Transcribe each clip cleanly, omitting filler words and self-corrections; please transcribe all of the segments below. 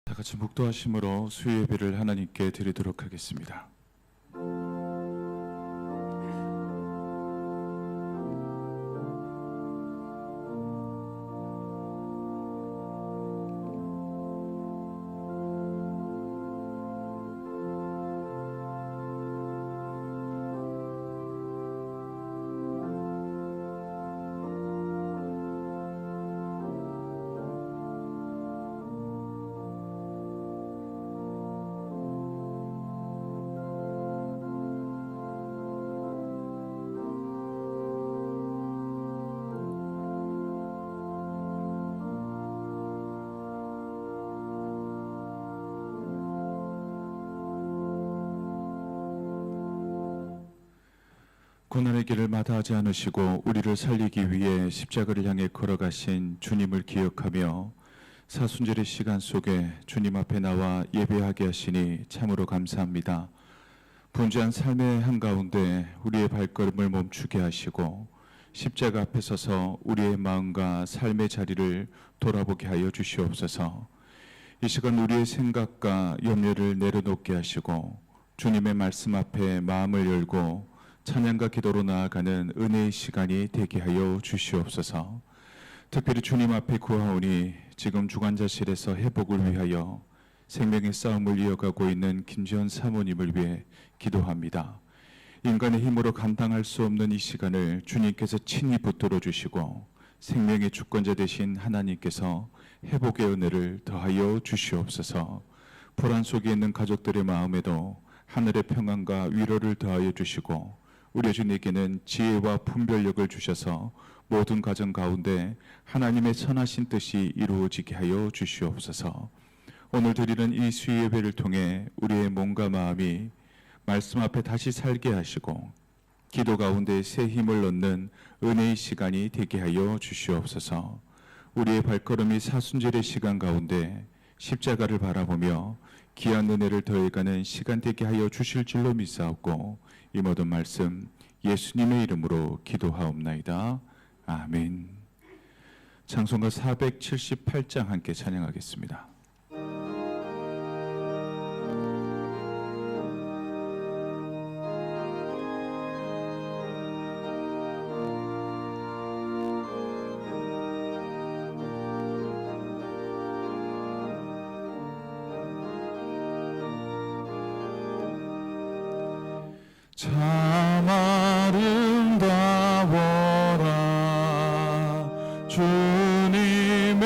다 같이 묵도하심으로 수요 예배를 하나님께 드리도록 하겠습니다. 고난의 길을 마다하지 않으시고 우리를 살리기 위해 십자가를 향해 걸어가신 주님을 기억하며 사순절의 시간 속에 주님 앞에 나와 예배하게 하시니 참으로 감사합니다. 분주한 삶의 한가운데 우리의 발걸음을 멈추게 하시고 십자가 앞에 서서 우리의 마음과 삶의 자리를 돌아보게 하여 주시옵소서. 이 시간 우리의 생각과 염려를 내려놓게 하시고 주님의 말씀 앞에 마음을 열고 찬양과 기도로 나아가는 은혜의 시간이 되게 하여 주시옵소서. 특별히 주님 앞에 구하오니 지금 주관자실에서 회복을 위하여 생명의 싸움을 이어가고 있는 김지현 사모님을 위해 기도합니다. 인간의 힘으로 감당할 수 없는 이 시간을 주님께서 친히 붙들어 주시고 생명의 주권자 되신 하나님께서 회복의 은혜를 더하여 주시옵소서. 불안 속에 있는 가족들의 마음에도 하늘의 평안과 위로를 더하여 주시고 우리 주님께는 지혜와 분별력을 주셔서 모든 가정 가운데 하나님의 선하신 뜻이 이루어지게 하여 주시옵소서. 오늘 드리는 이 수요 예배를 통해 우리의 몸과 마음이 말씀 앞에 다시 살게 하시고 기도 가운데 새 힘을 얻는 은혜의 시간이 되게 하여 주시옵소서. 우리의 발걸음이 사순절의 시간 가운데 십자가를 바라보며 귀한 은혜를 더해가는 시간 되게 하여 주실 줄로 믿사옵고 이 모든 말씀 예수님의 이름으로 기도하옵나이다. 아멘. 찬송가 478장 함께 찬양하겠습니다. 참 아름다워라 주님의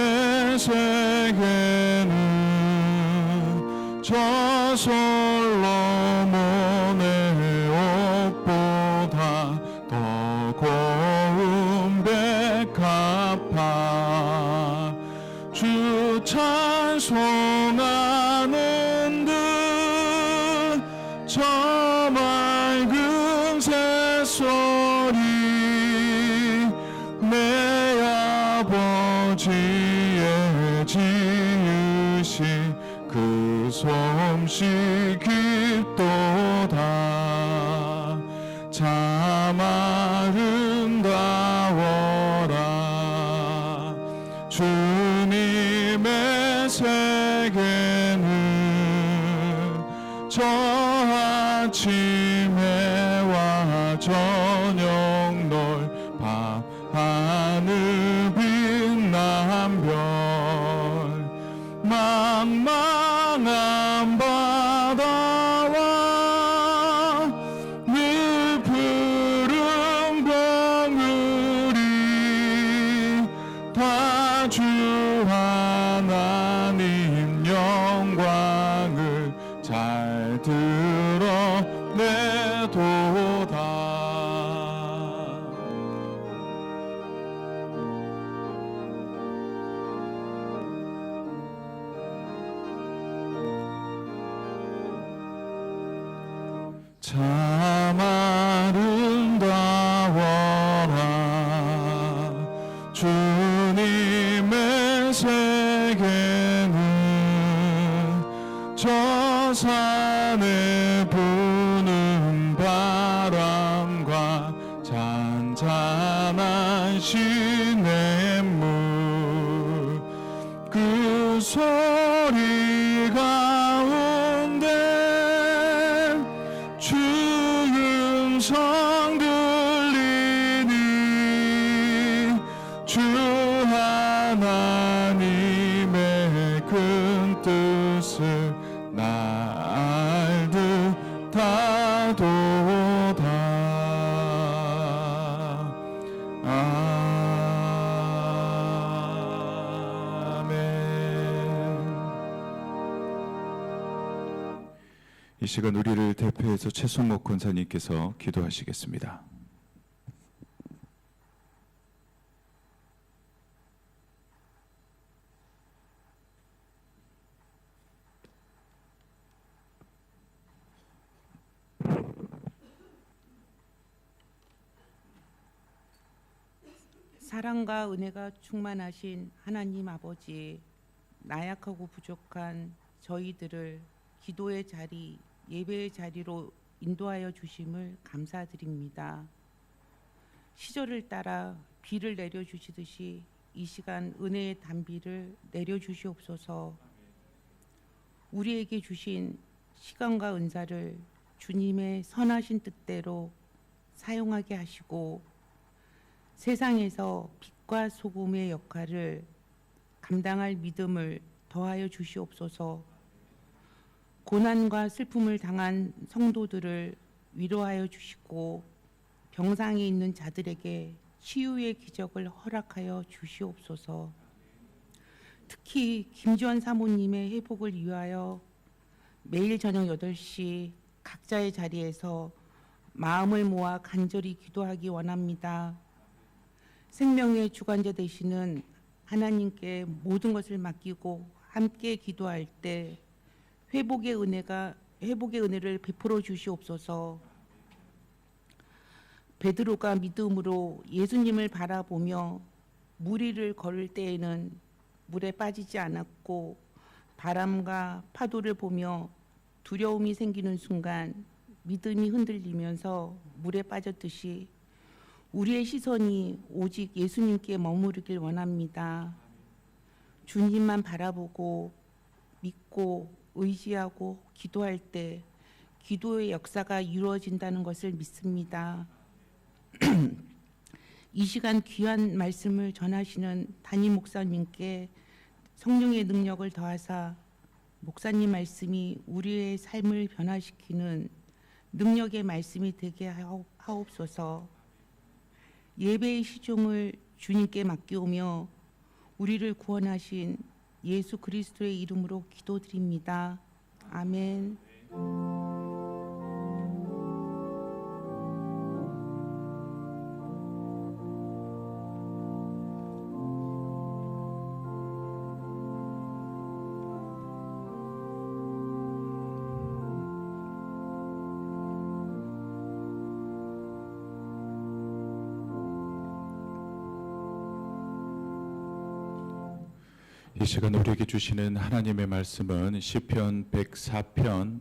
세계는 저 솔로몬의 옷보다 더 고운 백합화 주 찬송하는 듯 저 맑은 새소리 내 아버지의 지으신 그 솜씨 깊도다. 참 아름다워라 주님의 세계는 저 아침에와 저녁 놀 하늘 빛난 별 망망한 바다와 늘 푸른 봉우리 다 주 하나님 영광을 잘 드러내도다. 참 아름다워라 주님의 세계는 저 산에 부는 바람과 잔잔한 시냇물 그 소리 가운데 주 음성 들리니 주 하나님의 큰 뜻을 날 듯하도다. 이 시간 우리를 대표해서 최승목 권사님께서 기도하시겠습니다. 사랑과 은혜가 충만하신 하나님 아버지, 나약하고 부족한 저희들을 기도의 자리, 예배의 자리로 인도하여 주심을 감사드립니다. 시절을 따라 비를 내려주시듯이 이 시간 은혜의 단비를 내려주시옵소서. 우리에게 주신 시간과 은사를 주님의 선하신 뜻대로 사용하게 하시고 세상에서 빛과 소금의 역할을 감당할 믿음을 더하여 주시옵소서. 고난과 슬픔을 당한 성도들을 위로하여 주시고 병상에 있는 자들에게 치유의 기적을 허락하여 주시옵소서. 특히 김지원 사모님의 회복을 위하여 매일 저녁 8시 각자의 자리에서 마음을 모아 간절히 기도하기 원합니다. 생명의 주관자 되시는 하나님께 모든 것을 맡기고 함께 기도할 때 회복의 은혜를 베풀어 주시옵소서. 베드로가 믿음으로 예수님을 바라보며 물 위를 걸을 때에는 물에 빠지지 않았고 바람과 파도를 보며 두려움이 생기는 순간 믿음이 흔들리면서 물에 빠졌듯이 우리의 시선이 오직 예수님께 머무르길 원합니다. 주님만 바라보고 믿고 의지하고 기도할 때 기도의 역사가 이루어진다는 것을 믿습니다. 이 시간 귀한 말씀을 전하시는 담임 목사님께 성령의 능력을 더하사 목사님 말씀이 우리의 삶을 변화시키는 능력의 말씀이 되게 하옵소서. 예배의 시종을 주님께 맡기오며 우리를 구원하신 예수 그리스도의 이름으로 기도드립니다. 아멘. 이 시간 우리에게 주시는 하나님의 말씀은 시편 104편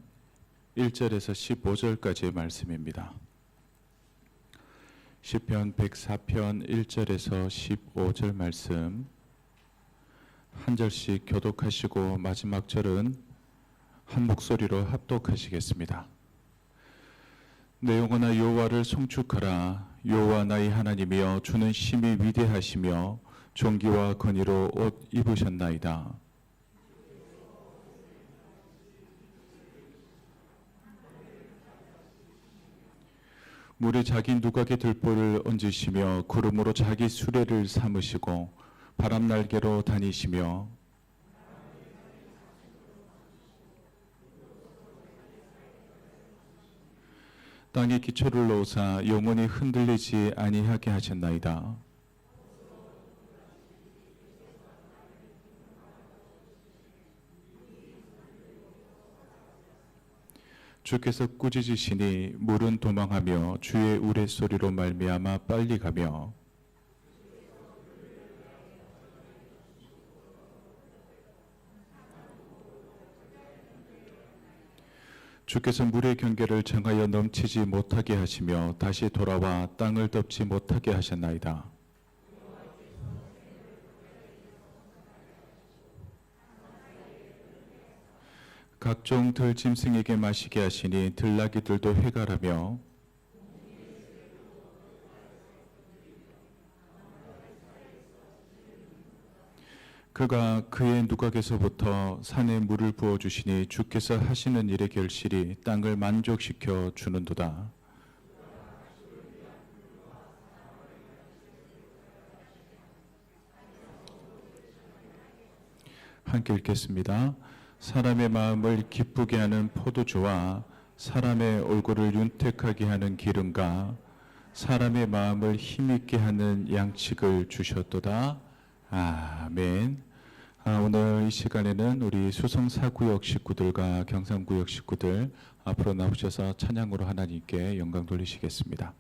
1절에서 15절까지의 말씀입니다. 시편 104편 1절에서 15절 말씀 한 절씩 교독하시고 마지막 절은 한 목소리로 합독하시겠습니다. 내 영혼아 여호와를 송축하라. 여호와 나의 하나님이여 주는 심히 위대하시며 존귀와 권위로 옷 입으셨나이다. 물에 자기 누각의 들보를 얹으시며 구름으로 자기 수레를 삼으시고 바람 날개로 다니시며 땅에 기초를 놓으사 영원히 흔들리지 아니하게 하셨나이다. 주께서 꾸짖으시니 물은 도망하며 주의 우레소리로 말미암아 빨리 가며 주께서 물의 경계를 정하여 넘치지 못하게 하시며 다시 돌아와 땅을 덮지 못하게 하셨나이다. 각종 들짐승에게 마시게 하시니 들나귀들도 회갈하며 그가 그의 누각에서부터 산에 물을 부어주시니 주께서 하시는 일의 결실이 땅을 만족시켜 주는도다. 함께 읽겠습니다. 사람의 마음을 기쁘게 하는 포도주와 사람의 얼굴을 윤택하게 하는 기름과 사람의 마음을 힘있게 하는 양식을 주셨도다. 아멘. 오늘 이 시간에는 우리 수성사구역 식구들과 경상구역 식구들 앞으로 나오셔서 찬양으로 하나님께 영광 돌리시겠습니다.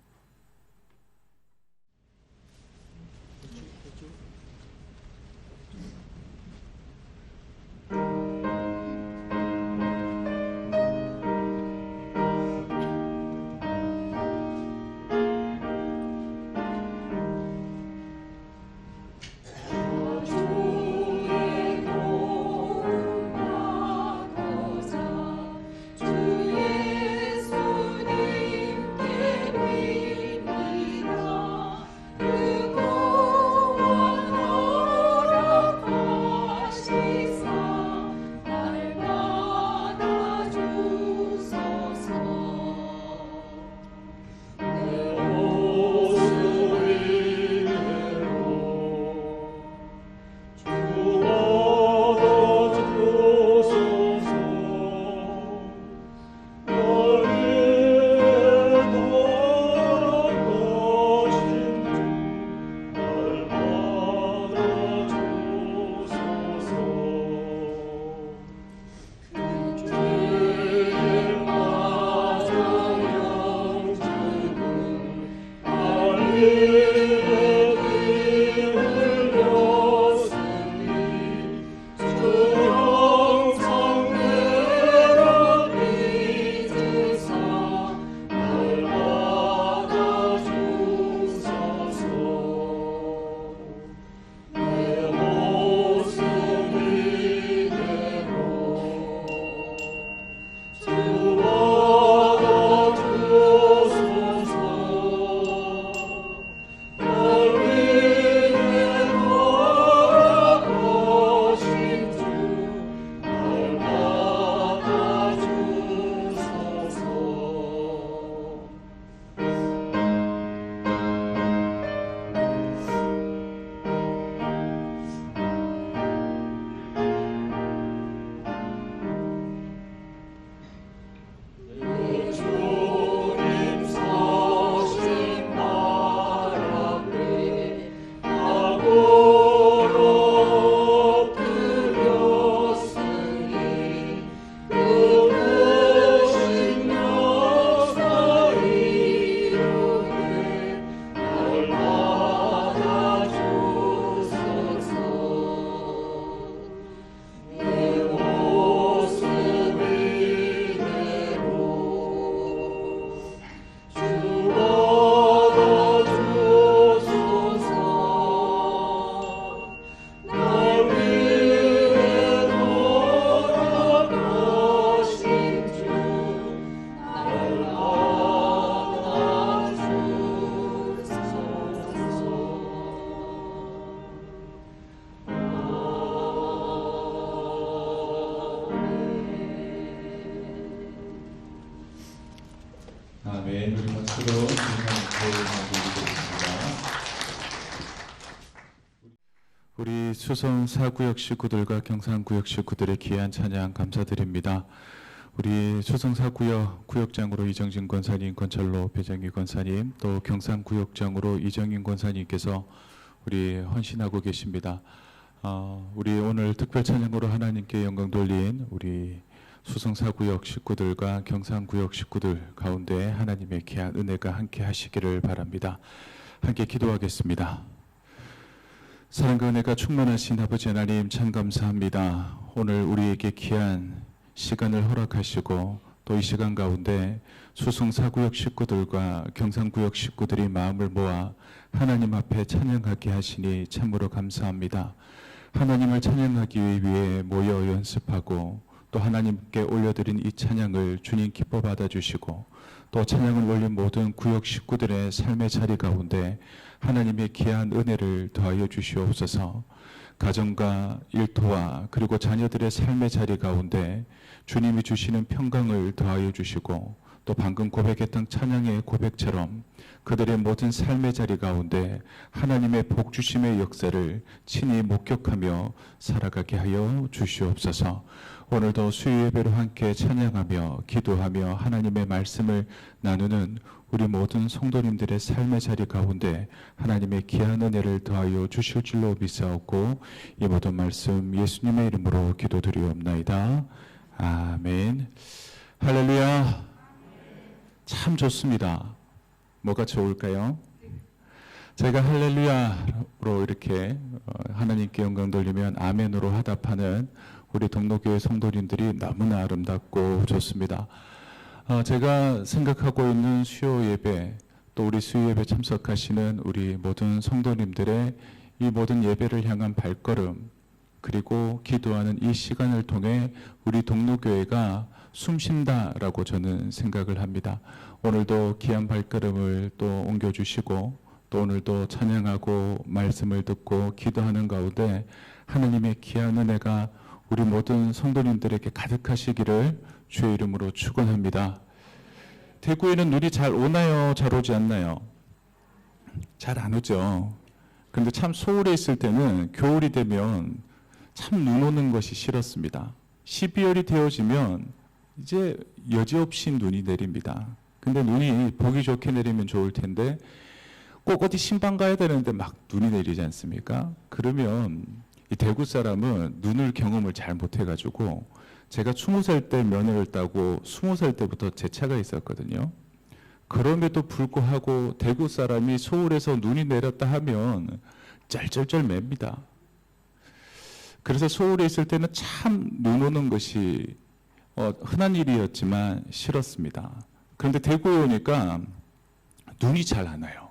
아멘. 우리 박수로 우리 수성 사구역 식구들과 경상구역 식구들의 귀한 찬양 감사드립니다. 우리 수성 사구역 구역장으로 이정진 권사님, 권찰로 배정희 권사님, 또 경상구역장으로 이정인 권사님께서 우리 헌신하고 계십니다. 우리 오늘 특별 찬양으로 하나님께 영광 돌린 우리 수성사구역 식구들과 경상구역 식구들 가운데 하나님의 귀한 은혜가 함께 하시기를 바랍니다. 함께 기도하겠습니다. 사랑과 은혜가 충만하신 아버지 하나님 참 감사합니다. 오늘 우리에게 귀한 시간을 허락하시고 또 이 시간 가운데 수성사구역 식구들과 경상구역 식구들이 마음을 모아 하나님 앞에 찬양하게 하시니 참으로 감사합니다. 하나님을 찬양하기 위해 모여 연습하고 또 하나님께 올려드린 이 찬양을 주님 기뻐 받아주시고 또 찬양을 올린 모든 구역 식구들의 삶의 자리 가운데 하나님의 귀한 은혜를 더하여 주시옵소서. 가정과 일터와 그리고 자녀들의 삶의 자리 가운데 주님이 주시는 평강을 더하여 주시고 또 방금 고백했던 찬양의 고백처럼 그들의 모든 삶의 자리 가운데 하나님의 복주심의 역사를 친히 목격하며 살아가게 하여 주시옵소서. 오늘도 수요 예배로 함께 찬양하며 기도하며 하나님의 말씀을 나누는 우리 모든 성도님들의 삶의 자리 가운데 하나님의 귀한 은혜를 더하여 주실 줄로 믿사옵고 이 모든 말씀 예수님의 이름으로 기도드리옵나이다. 아멘. 할렐루야. 참 좋습니다. 뭐가 좋을까요? 제가 할렐루야로 이렇게 하나님께 영광 돌리면 아멘으로 화답하는 우리 동로교회 성도님들이 너무나 아름답고 좋습니다. 제가 생각하고 있는 수요 예배, 또 우리 수요 예배 참석하시는 우리 모든 성도님들의 이 모든 예배를 향한 발걸음, 그리고 기도하는 이 시간을 통해 우리 동로교회가 숨쉰다라고 저는 생각을 합니다. 오늘도 귀한 발걸음을 또 옮겨주시고 또 오늘도 찬양하고 말씀을 듣고 기도하는 가운데 하나님의 귀한 은혜가 우리 모든 성도님들에게 가득하시기를 주의 이름으로 축원합니다. 대구에는 눈이 잘 오나요? 잘 오지 않나요? 잘 안 오죠. 근데 참 서울에 있을 때는 겨울이 되면 참 눈 오는 것이 싫었습니다. 12월이 되어지면 이제 여지없이 눈이 내립니다. 근데 눈이 보기 좋게 내리면 좋을 텐데 꼭 어디 신방 가야 되는데 막 눈이 내리지 않습니까? 그러면 이 대구 사람은 눈을 경험을 잘 못해가지고 제가 20살 때 면허를 따고 20살 때부터 제 차가 있었거든요. 그럼에도 불구하고 대구 사람이 서울에서 눈이 내렸다 하면 쩔쩔쩔 맵니다. 그래서 서울에 있을 때는 참 눈 오는 것이 흔한 일이었지만 싫었습니다. 그런데 대구에 오니까 눈이 잘 안 와요.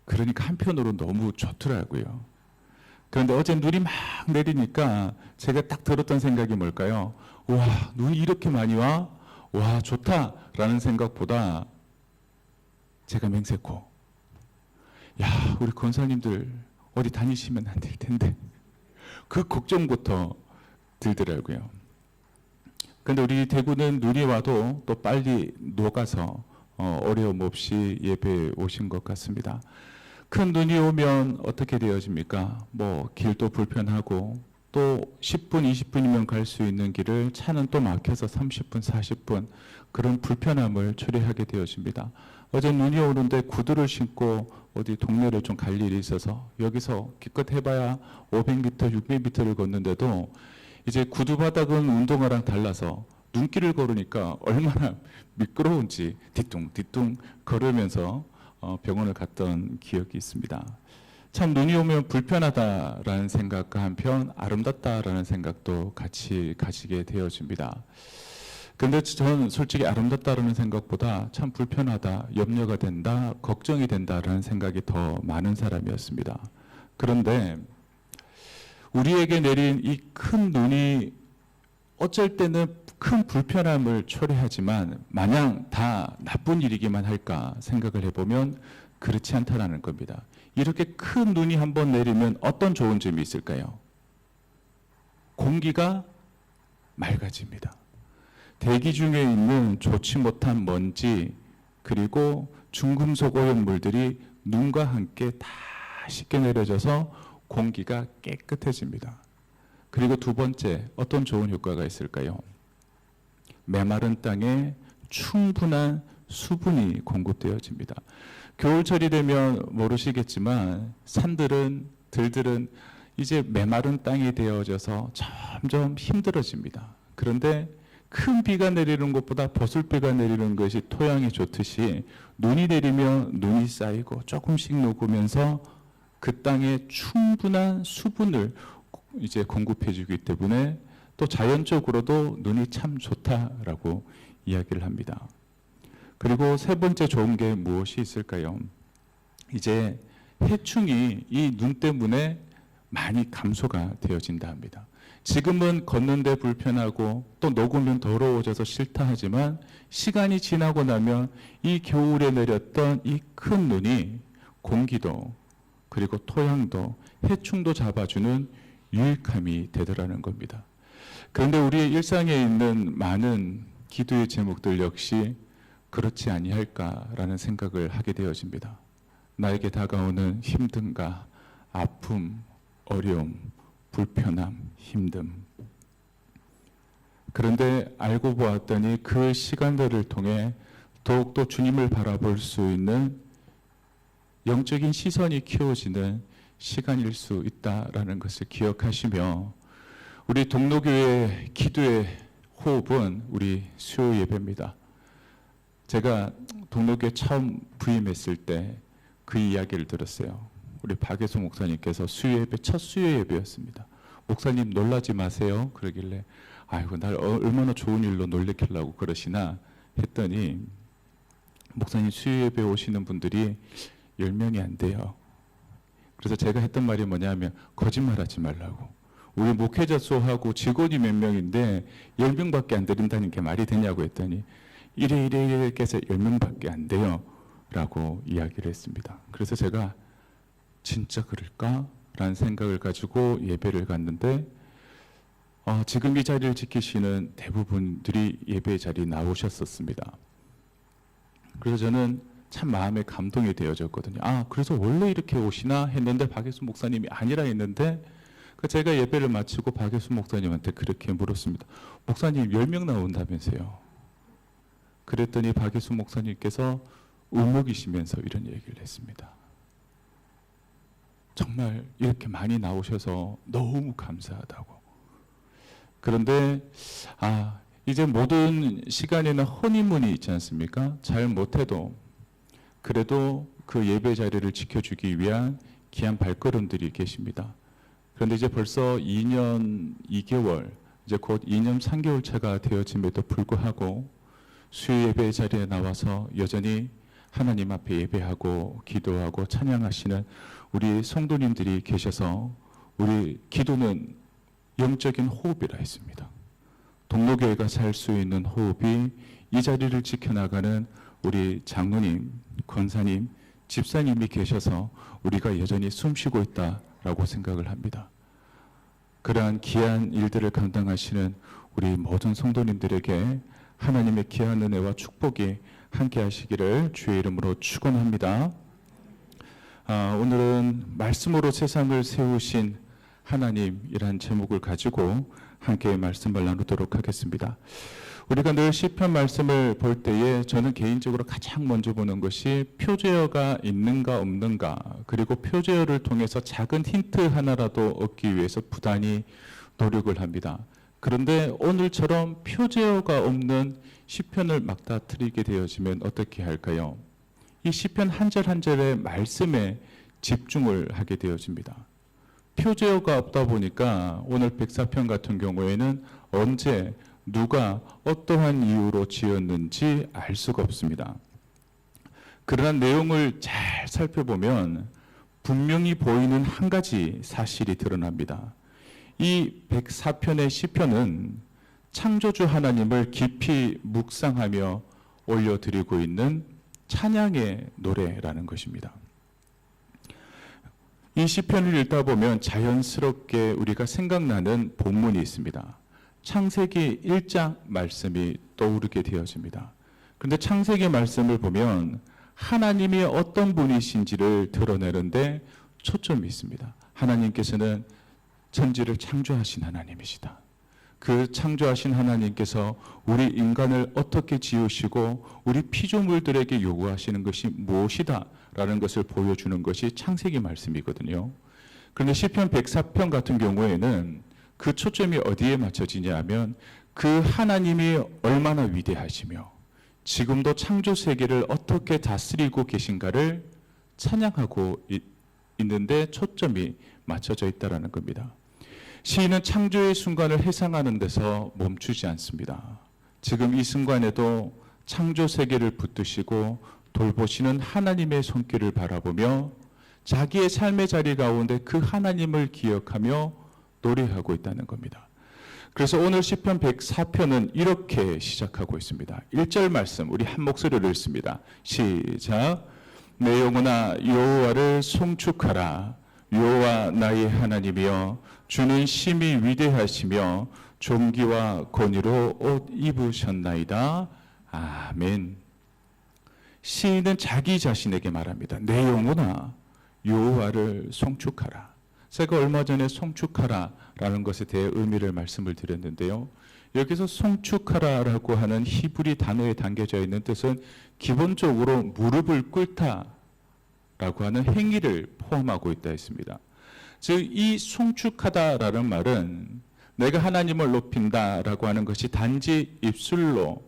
그러니까 한편으로 너무 좋더라고요. 그런데 어제 눈이 막 내리니까 제가 딱 들었던 생각이 뭘까요? 와, 눈이 이렇게 많이 와? 와, 좋다라는 생각보다 제가 맹세코 야, 우리 권사님들 어디 다니시면 안 될 텐데 그 걱정부터 들더라고요. 근데 우리 대구는 눈이 와도 또 빨리 녹아서 어려움 없이 예배에 오신 것 같습니다. 큰 눈이 오면 어떻게 되어집니까? 뭐 길도 불편하고 또 10분, 20분이면 갈 수 있는 길을 차는 또 막혀서 30분, 40분 그런 불편함을 초래하게 되어집니다. 어제 눈이 오는데 구두를 신고 어디 동네를 좀 갈 일이 있어서 여기서 기껏 해봐야 500m, 600m를 걷는데도 이제 구두 바닥은 운동화랑 달라서 눈길을 걸으니까 얼마나 미끄러운지 뒤뚱뒤뚱 걸으면서 병원을 갔던 기억이 있습니다. 참 눈이 오면 불편하다라는 생각과 한편 아름답다라는 생각도 같이 가지게 되어집니다. 근데 저는 솔직히 아름답다라는 생각보다 참 불편하다, 염려가 된다, 걱정이 된다라는 생각이 더 많은 사람이었습니다. 그런데 우리에게 내린 이 큰 눈이 어쩔 때는 큰 불편함을 초래하지만 마냥 다 나쁜 일이기만 할까 생각을 해보면 그렇지 않다라는 겁니다. 이렇게 큰 눈이 한번 내리면 어떤 좋은 점이 있을까요? 공기가 맑아집니다. 대기 중에 있는 좋지 못한 먼지 그리고 중금속 오염물들이 눈과 함께 다 씻겨 내려져서 공기가 깨끗해집니다. 그리고 두 번째 어떤 좋은 효과가 있을까요? 메마른 땅에 충분한 수분이 공급되어집니다. 겨울철이 되면 모르시겠지만 들들은 이제 메마른 땅이 되어져서 점점 힘들어집니다. 그런데 큰 비가 내리는 것보다 버슬비가 내리는 것이 토양이 좋듯이 눈이 내리면 눈이 쌓이고 조금씩 녹으면서 그 땅에 충분한 수분을 이제 공급해 주기 때문에 또 자연적으로도 눈이 참 좋다라고 이야기를 합니다. 그리고 세 번째 좋은 게 무엇이 있을까요? 이제 해충이 이 눈 때문에 많이 감소가 되어진다 합니다. 지금은 걷는데 불편하고 또 녹으면 더러워져서 싫다 하지만 시간이 지나고 나면 이 겨울에 내렸던 이 큰 눈이 공기도 그리고 토양도 해충도 잡아주는 유익함이 되더라는 겁니다. 그런데 우리의 일상에 있는 많은 기도의 제목들 역시 그렇지 아니할까라는 생각을 하게 되어집니다. 나에게 다가오는 힘듦과 아픔, 어려움, 불편함, 힘듦. 그런데 알고 보았더니 그 시간들을 통해 더욱더 주님을 바라볼 수 있는 영적인 시선이 키워지는 시간일 수 있다라는 것을 기억하시며 우리 동로교회 기도의 호흡은 우리 수요 예배입니다. 제가 동로교회 처음 부임했을 때 그 이야기를 들었어요. 우리 박예수 목사님께서 수요 예배 첫 수요 예배였습니다. 목사님 놀라지 마세요. 그러길래 아이고 날 얼마나 좋은 일로 놀래키려고 그러시나 했더니 목사님 수요 예배 오시는 분들이 10명이 안 돼요. 그래서 제가 했던 말이 뭐냐면 거짓말하지 말라고. 우리 목회자 수하고 직원이 몇 명인데 10명밖에 안 드린다는 게 말이 되냐고 했더니 이래 해서 10명밖에 안 돼요 라고 이야기를 했습니다. 그래서 제가 진짜 그럴까? 라는 생각을 가지고 예배를 갔는데 지금 이 자리를 지키시는 대부분들이 예배 자리에 나오셨었습니다. 그래서 저는 참 마음에 감동이 되어졌거든요. 그래서 원래 이렇게 오시나 했는데 박예수 목사님이 아니라 했는데 제가 예배를 마치고 박예수 목사님한테 그렇게 물었습니다. 목사님 10명 나온다면서요. 그랬더니 박예수 목사님께서 울먹이시면서 이런 얘기를 했습니다. 정말 이렇게 많이 나오셔서 너무 감사하다고. 그런데 이제 모든 시간에는 허니문이 있지 않습니까? 잘 못해도 그래도 그 예배 자리를 지켜주기 위한 귀한 발걸음들이 계십니다. 그런데 이제 벌써 2년 2개월, 이제 곧 2년 3개월 차가 되어짐에도 불구하고 수요 예배 자리에 나와서 여전히 하나님 앞에 예배하고 기도하고 찬양하시는 우리 성도님들이 계셔서 우리 기도는 영적인 호흡이라 했습니다. 동로교회가 살 수 있는 호흡이 이 자리를 지켜나가는 우리 장로님, 권사님, 집사님이 계셔서 우리가 여전히 숨쉬고 있다라고 생각을 합니다. 그러한 귀한 일들을 감당하시는 우리 모든 성도님들에게 하나님의 귀한 은혜와 축복이 함께 하시기를 주의 이름으로 축원합니다. 오늘은 말씀으로 세상을 세우신 하나님이란 제목을 가지고 함께 말씀을 나누도록 하겠습니다. 우리가 늘 시편 말씀을 볼 때에 저는 개인적으로 가장 먼저 보는 것이 표제어가 있는가 없는가, 그리고 표제어를 통해서 작은 힌트 하나라도 얻기 위해서 부단히 노력을 합니다. 그런데 오늘처럼 표제어가 없는 시편을 막다트리게 되어지면 어떻게 할까요? 이 시편 한 절 한 절의 말씀에 집중을 하게 되어집니다. 표제어가 없다 보니까 오늘 백사편 같은 경우에는 언제 누가 어떠한 이유로 지었는지 알 수가 없습니다. 그러나 내용을 잘 살펴보면 분명히 보이는 한 가지 사실이 드러납니다. 이 104편의 시편은 창조주 하나님을 깊이 묵상하며 올려드리고 있는 찬양의 노래라는 것입니다. 이 시편을 읽다 보면 자연스럽게 우리가 생각나는 본문이 있습니다. 창세기 1장 말씀이 떠오르게 되어집니다. 그런데 창세기 말씀을 보면 하나님이 어떤 분이신지를 드러내는데 초점이 있습니다. 하나님께서는 천지를 창조하신 하나님이시다. 그 창조하신 하나님께서 우리 인간을 어떻게 지으시고 우리 피조물들에게 요구하시는 것이 무엇이다 라는 것을 보여주는 것이 창세기 말씀이거든요. 그런데 시편 104편 같은 경우에는 그 초점이 어디에 맞춰지냐 하면 그 하나님이 얼마나 위대하시며 지금도 창조 세계를 어떻게 다스리고 계신가를 찬양하고 있는데 초점이 맞춰져 있다는 겁니다. 시인은 창조의 순간을 회상하는 데서 멈추지 않습니다. 지금 이 순간에도 창조 세계를 붙드시고 돌보시는 하나님의 손길을 바라보며 자기의 삶의 자리 가운데 그 하나님을 기억하며 노래하고 있다는 겁니다. 그래서 오늘 시편 104편은 이렇게 시작하고 있습니다. 1절 말씀 우리 한 목소리로 읽습니다. 시작. 내 영혼아 여호와를 송축하라. 여호와 나의 하나님이여 주는 심히 위대하시며 존귀와 권위로 옷 입으셨나이다. 아멘. 시인은 자기 자신에게 말합니다. 내 영혼아 여호와를 송축하라. 제가 얼마 전에 송축하라라는 것에 대해 의미를 말씀을 드렸는데요. 여기서 송축하라라고 하는 히브리 단어에 담겨져 있는 뜻은 기본적으로 무릎을 꿇다라고 하는 행위를 포함하고 있다 했습니다. 즉 이 송축하다라는 말은 내가 하나님을 높인다라고 하는 것이 단지 입술로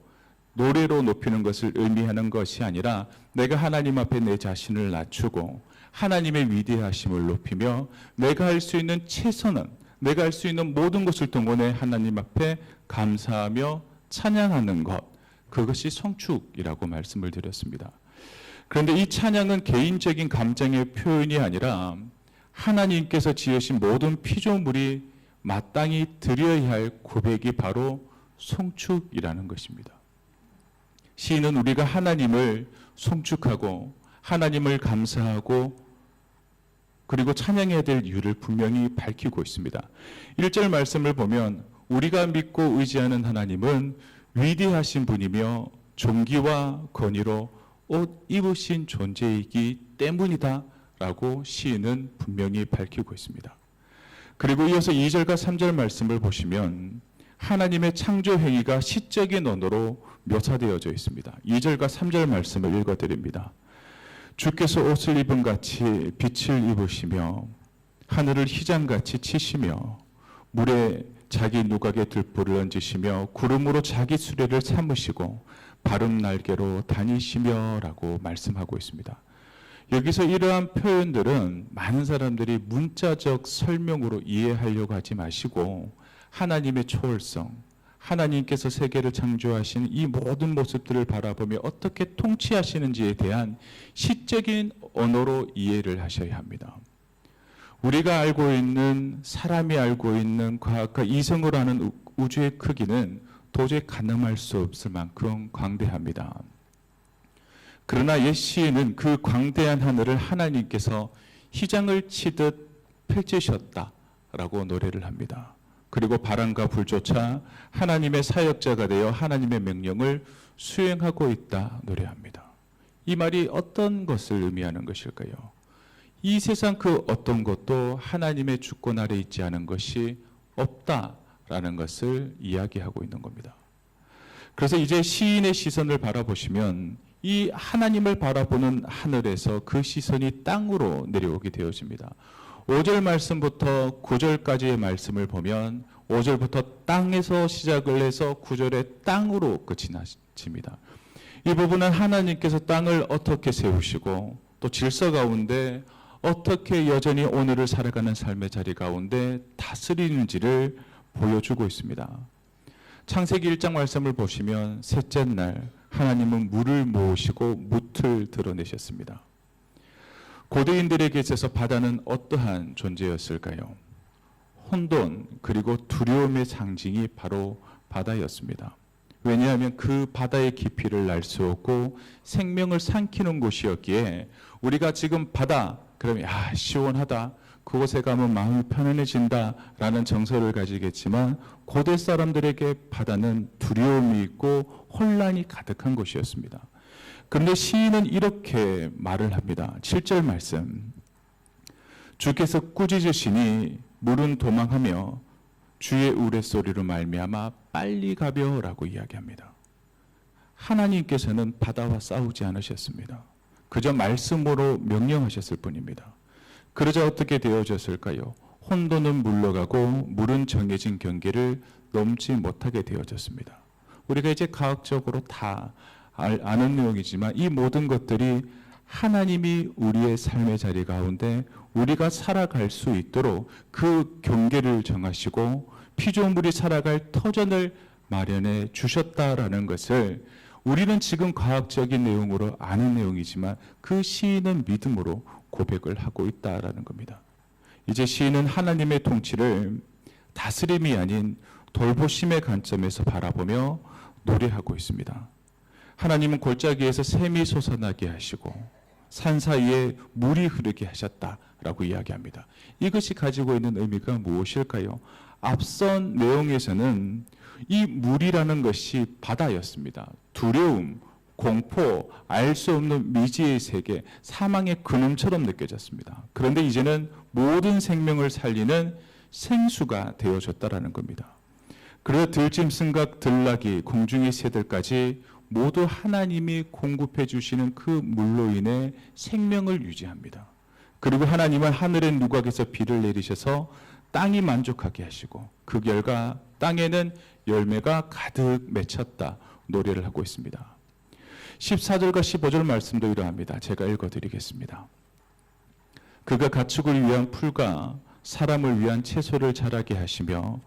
노래로 높이는 것을 의미하는 것이 아니라 내가 하나님 앞에 내 자신을 낮추고 하나님의 위대하심을 높이며 내가 할 수 있는 최선은 내가 할 수 있는 모든 것을 동원해 하나님 앞에 감사하며 찬양하는 것, 그것이 송축이라고 말씀을 드렸습니다. 그런데 이 찬양은 개인적인 감정의 표현이 아니라 하나님께서 지으신 모든 피조물이 마땅히 드려야 할 고백이 바로 송축이라는 것입니다. 시인은 우리가 하나님을 송축하고 하나님을 감사하고 그리고 찬양해야 될 이유를 분명히 밝히고 있습니다. 1절 말씀을 보면 우리가 믿고 의지하는 하나님은 위대하신 분이며 존귀와 권위로 옷 입으신 존재이기 때문이다 라고 시인은 분명히 밝히고 있습니다. 그리고 이어서 2절과 3절 말씀을 보시면 하나님의 창조 행위가 시적인 언어로 묘사되어져 있습니다. 2절과 3절 말씀을 읽어드립니다. 주께서 옷을 입은 같이 빛을 입으시며 하늘을 휘장같이 치시며 물에 자기 누각의 들보를 얹으시며 구름으로 자기 수레를 삼으시고 바른 날개로 다니시며 라고 말씀하고 있습니다. 여기서 이러한 표현들은 많은 사람들이 문자적 설명으로 이해하려고 하지 마시고 하나님의 초월성, 하나님께서 세계를 창조하신 이 모든 모습들을 바라보며 어떻게 통치하시는지에 대한 시적인 언어로 이해를 하셔야 합니다. 우리가 알고 있는, 사람이 알고 있는 과학과 이성으로 하는 우주의 크기는 도저히 가늠할 수 없을 만큼 광대합니다. 그러나 옛 시인은 그 광대한 하늘을 하나님께서 휘장을 치듯 펼치셨다라고 노래를 합니다. 그리고 바람과 불조차 하나님의 사역자가 되어 하나님의 명령을 수행하고 있다 노래합니다. 이 말이 어떤 것을 의미하는 것일까요? 이 세상 그 어떤 것도 하나님의 주권 아래 있지 않은 것이 없다라는 것을 이야기하고 있는 겁니다. 그래서 이제 시인의 시선을 바라보시면 이 하나님을 바라보는 하늘에서 그 시선이 땅으로 내려오게 되어집니다. 5절 말씀부터 9절까지의 말씀을 보면 5절부터 땅에서 시작을 해서 9절에 땅으로 끝이 나집니다. 이 부분은 하나님께서 땅을 어떻게 세우시고 또 질서 가운데 어떻게 여전히 오늘을 살아가는 삶의 자리 가운데 다스리는지를 보여주고 있습니다. 창세기 1장 말씀을 보시면 셋째 날 하나님은 물을 모으시고 뭇을 드러내셨습니다. 고대인들에게 있어서 바다는 어떠한 존재였을까요? 혼돈 그리고 두려움의 상징이 바로 바다였습니다. 왜냐하면 그 바다의 깊이를 알 수 없고 생명을 삼키는 곳이었기에 우리가 지금 바다 그러면 야 시원하다 그곳에 가면 마음이 편안해진다라는 정서를 가지겠지만 고대 사람들에게 바다는 두려움이 있고 혼란이 가득한 곳이었습니다. 그런데 시인은 이렇게 말을 합니다. 7절 말씀. 주께서 꾸짖으시니 물은 도망하며 주의 우레소리로 말미암아 빨리 가벼라고 이야기합니다. 하나님께서는 바다와 싸우지 않으셨습니다. 그저 말씀으로 명령하셨을 뿐입니다. 그러자 어떻게 되어졌을까요? 혼돈은 물러가고 물은 정해진 경계를 넘지 못하게 되어졌습니다. 우리가 이제 과학적으로 다 아는 내용이지만 이 모든 것들이 하나님이 우리의 삶의 자리 가운데 우리가 살아갈 수 있도록 그 경계를 정하시고 피조물이 살아갈 터전을 마련해 주셨다라는 것을 우리는 지금 과학적인 내용으로 아는 내용이지만 그 시인은 믿음으로 고백을 하고 있다라는 겁니다. 이제 시인은 하나님의 통치를 다스림이 아닌 돌보심의 관점에서 바라보며 노래하고 있습니다. 하나님은 골짜기에서 샘이 솟아나게 하시고 산 사이에 물이 흐르게 하셨다라고 이야기합니다. 이것이 가지고 있는 의미가 무엇일까요? 앞선 내용에서는 이 물이라는 것이 바다였습니다. 두려움, 공포, 알 수 없는 미지의 세계, 사망의 근원처럼 느껴졌습니다. 그런데 이제는 모든 생명을 살리는 생수가 되어졌다라는 겁니다. 그래서 들짐승과 들나귀, 공중의 새들까지 모두 하나님이 공급해 주시는 그 물로 인해 생명을 유지합니다. 그리고 하나님은 하늘의 누각에서 비를 내리셔서 땅이 만족하게 하시고 그 결과 땅에는 열매가 가득 맺혔다 노래를 하고 있습니다. 14절과 15절 말씀도 이러합니다. 제가 읽어드리겠습니다. 그가 가축을 위한 풀과 사람을 위한 채소를 자라게 하시며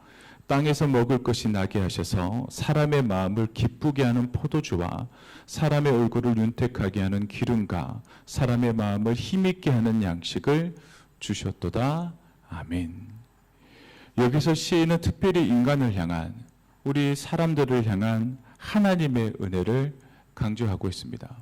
땅에서 먹을 것이 나게 하셔서 사람의 마음을 기쁘게 하는 포도주와 사람의 얼굴을 윤택하게 하는 기름과 사람의 마음을 힘있게 하는 양식을 주셨도다. 아멘. 여기서 시인은 특별히 인간을 향한, 우리 사람들을 향한 하나님의 은혜를 강조하고 있습니다.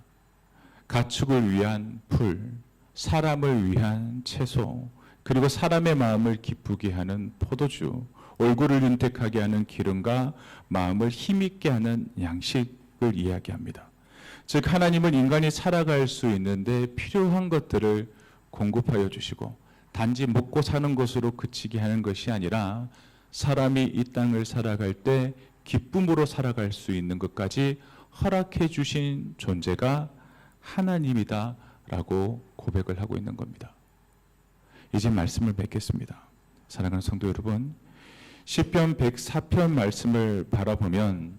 가축을 위한 풀, 사람을 위한 채소, 그리고 사람의 마음을 기쁘게 하는 포도주, 얼굴을 윤택하게 하는 기름과 마음을 힘있게 하는 양식을 이야기합니다. 즉 하나님은 인간이 살아갈 수 있는데 필요한 것들을 공급하여 주시고 단지 먹고 사는 것으로 그치게 하는 것이 아니라 사람이 이 땅을 살아갈 때 기쁨으로 살아갈 수 있는 것까지 허락해 주신 존재가 하나님이다라고 고백을 하고 있는 겁니다. 이제 말씀을 맺겠습니다. 사랑하는 성도 여러분, 시편 104편 말씀을 바라보면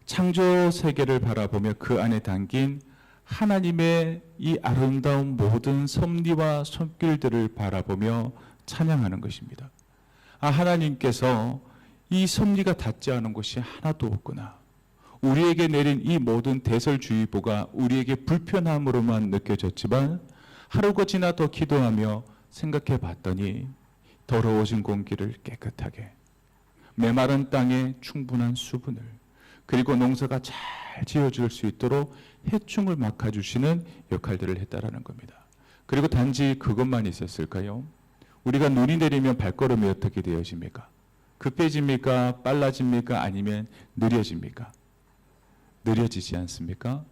창조 세계를 바라보며 그 안에 담긴 하나님의 이 아름다운 모든 섭리와 손길들을 바라보며 찬양하는 것입니다. 하나님께서 이 섭리가 닿지 않은 것이 하나도 없구나. 우리에게 내린 이 모든 대설주의보가 우리에게 불편함으로만 느껴졌지만 하루가 지나 더 기도하며 생각해 봤더니 더러워진 공기를 깨끗하게, 메마른 땅에 충분한 수분을, 그리고 농사가 잘 지어질 수 있도록 해충을 막아주시는 역할들을 했다라는 겁니다. 그리고 단지 그것만 있었을까요? 우리가 눈이 내리면 발걸음이 어떻게 되어집니까? 급해집니까? 빨라집니까? 아니면 느려집니까? 느려지지 않습니까?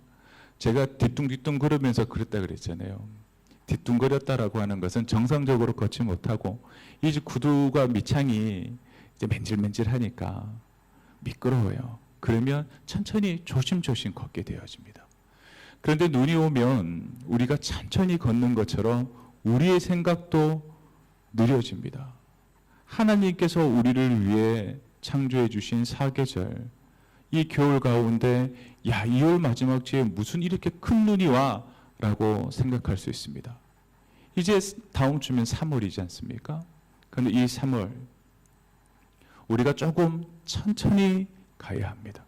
제가 뒤뚱뒤뚱 걸으면서 그랬다 그랬잖아요. 뒤뚱거렸다라고 하는 것은 정상적으로 걷지 못하고 이 구두가 밑창이 이제 맨질맨질하니까 미끄러워요. 그러면 천천히 조심조심 걷게 되어집니다. 그런데 눈이 오면 우리가 천천히 걷는 것처럼 우리의 생각도 느려집니다. 하나님께서 우리를 위해 창조해 주신 사계절, 이 겨울 가운데 야, 2월 마지막 주에 무슨 이렇게 큰 눈이 와? 라고 생각할 수 있습니다. 이제 다음 주면 3월이지 않습니까? 그런데 이 3월 우리가 조금 천천히 가야 합니다.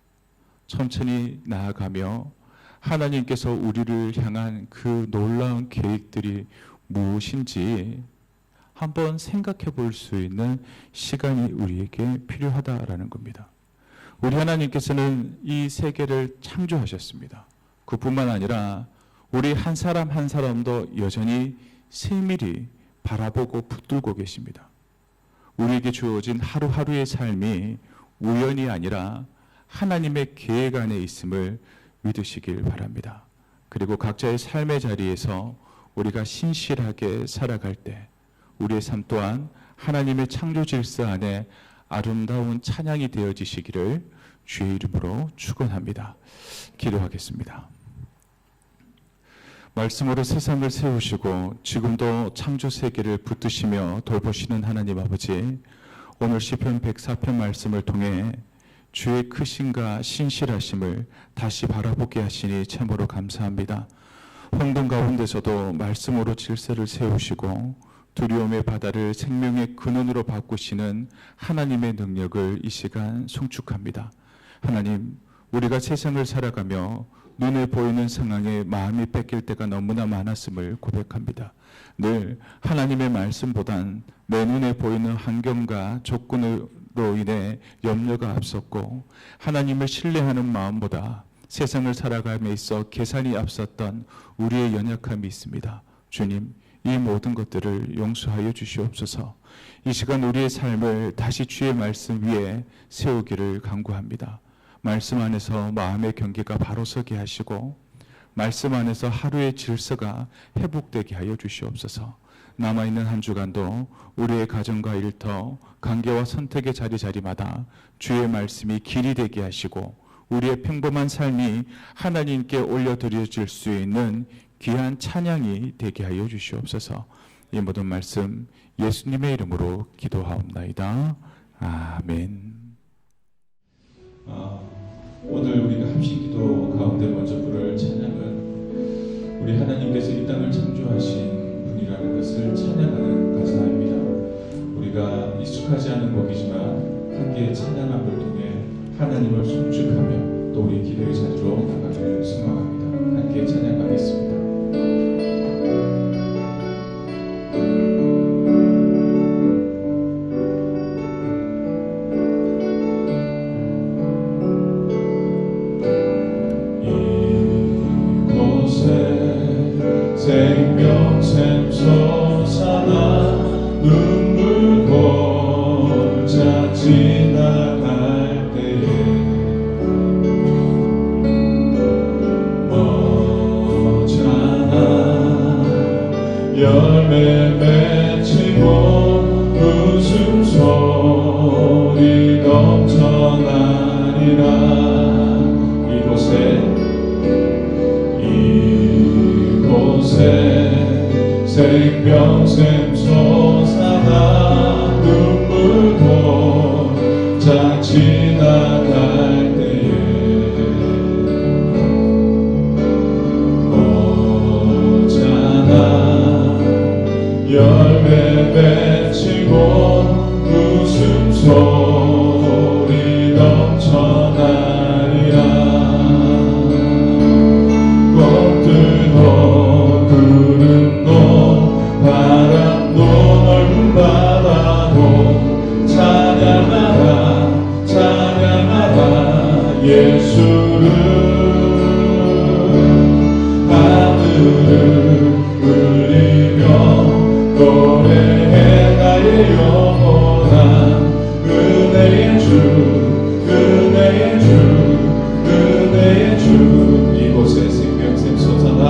천천히 나아가며 하나님께서 우리를 향한 그 놀라운 계획들이 무엇인지 한번 생각해 볼 수 있는 시간이 우리에게 필요하다라는 겁니다. 우리 하나님께서는 이 세계를 창조하셨습니다. 그뿐만 아니라 우리 한 사람 한 사람도 여전히 세밀히 바라보고 붙들고 계십니다. 우리에게 주어진 하루하루의 삶이 우연이 아니라 하나님의 계획 안에 있음을 믿으시길 바랍니다. 그리고 각자의 삶의 자리에서 우리가 신실하게 살아갈 때 우리의 삶 또한 하나님의 창조 질서 안에 아름다운 찬양이 되어지시기를 주의 이름으로 축원합니다. 기도하겠습니다. 말씀으로 세상을 세우시고 지금도 창조 세계를 붙드시며 돌보시는 하나님 아버지, 오늘 시편 104편 말씀을 통해 주의 크심과 신실하심을 다시 바라보게 하시니 참으로 감사합니다. 혼돈 가운데서도 말씀으로 질서를 세우시고 두려움의 바다를 생명의 근원으로 바꾸시는 하나님의 능력을 이 시간 송축합니다. 하나님, 우리가 세상을 살아가며 눈에 보이는 상황에 마음이 뺏길 때가 너무나 많았음을 고백합니다. 늘 하나님의 말씀보단 내 눈에 보이는 환경과 조건으로 인해 염려가 앞섰고 하나님을 신뢰하는 마음보다 세상을 살아감에 있어 계산이 앞섰던 우리의 연약함이 있습니다. 주님, 이 모든 것들을 용서하여 주시옵소서. 이 시간 우리의 삶을 다시 주의 말씀 위에 세우기를 간구합니다. 말씀 안에서 마음의 경계가 바로 서게 하시고 말씀 안에서 하루의 질서가 회복되게 하여 주시옵소서. 남아있는 한 주간도 우리의 가정과 일터, 관계와 선택의 자리마다 주의 말씀이 길이 되게 하시고 우리의 평범한 삶이 하나님께 올려드려질 수 있는 귀한 찬양이 되게 하여 주시옵소서. 이 모든 말씀 예수님의 이름으로 기도하옵나이다. 아멘. 오늘 우리가 합심기도 가운데 먼저 부를 찬양은 우리 하나님께서 이 땅을 창조하신 분이라는 것을 찬양하는 가사입니다. 우리가 익숙하지 않은 곡이지만 함께 찬양함을 통해 하나님을 송축하며 또 우리 기도의 자리로 나가기를 소망합니다. 함께 찬양하겠습니다. 생명샘 솟아나 눈물 골짜 지나갈 때에 머잖아 열매 맺히고 웃음소리 넘쳐나리라. 생명샘 솟아나 눈물 골짜 지나갈 때에 오잖아 열매 맺히고 웃음소리 넘쳐나리라. 꽃들도 구름도 바람도 넓은 바다도 찬양하라 찬양하라 예수를. 하늘을 울리며 노래해 나의 영원한 은혜의 주 은혜의 주 은혜의 주. 이곳에 생명샘 솟아나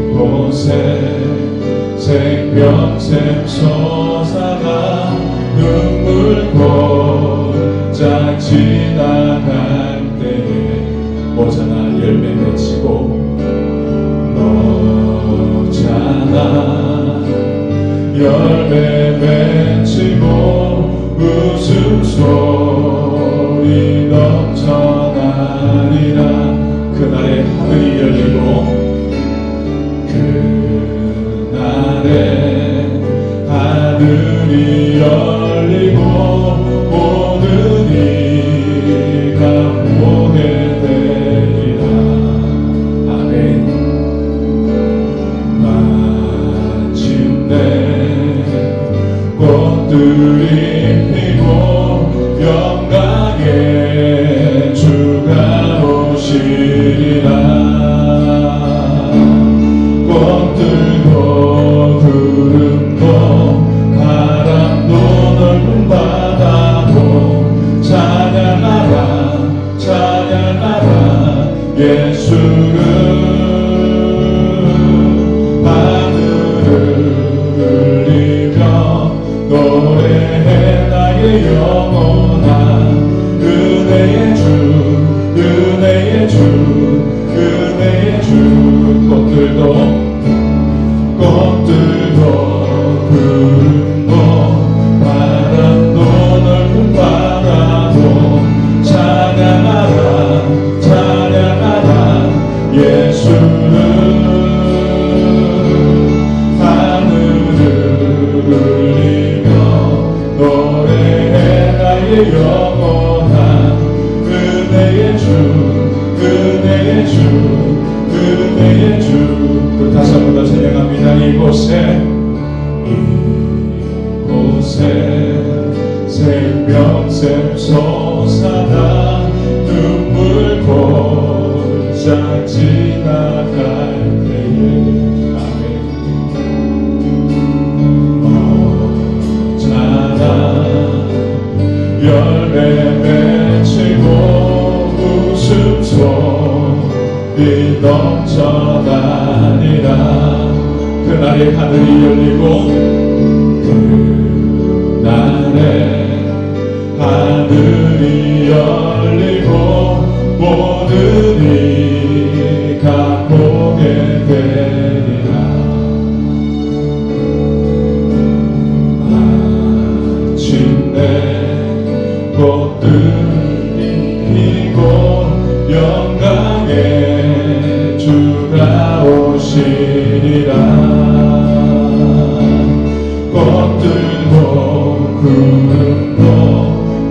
이곳에 생명샘 솟아나 눈물 골짜 지나갈 때에 오잖아 열매 맺히고 너잖아 열매 맺히고 웃음소리 넘쳐나리라. 그날에 하늘이 열리고 그날에 하늘이 열리고 모든 이가 보게 되리라. 아멘. 마침내 꽃들이 피고 영광의 주가 오시리라. 꽃들도 구름도 바람도 넓은 바다도 찬양하라 찬양하라 예수를. 하늘을 울리며 노래해 나의 영원한 은혜의 주 은혜의 주 은혜의 주. 꽃들도 구름도 바람도 넓은 바다도 찬양하라 찬양하라 예수를. 하늘을 울리며 노래해 나의 영원한 은혜의 주 샘솟아나 눈물 골짝 지나갈 때에 아멘 자라 열매 맺히고 웃음소리 넘쳐나니라 그날에 하늘이 열리고 그날에 하늘이 열리고 모든 이가 보게 되리라 마침내 꽃들이 피고 영광의 주가 오시리라 꽃들도 구름도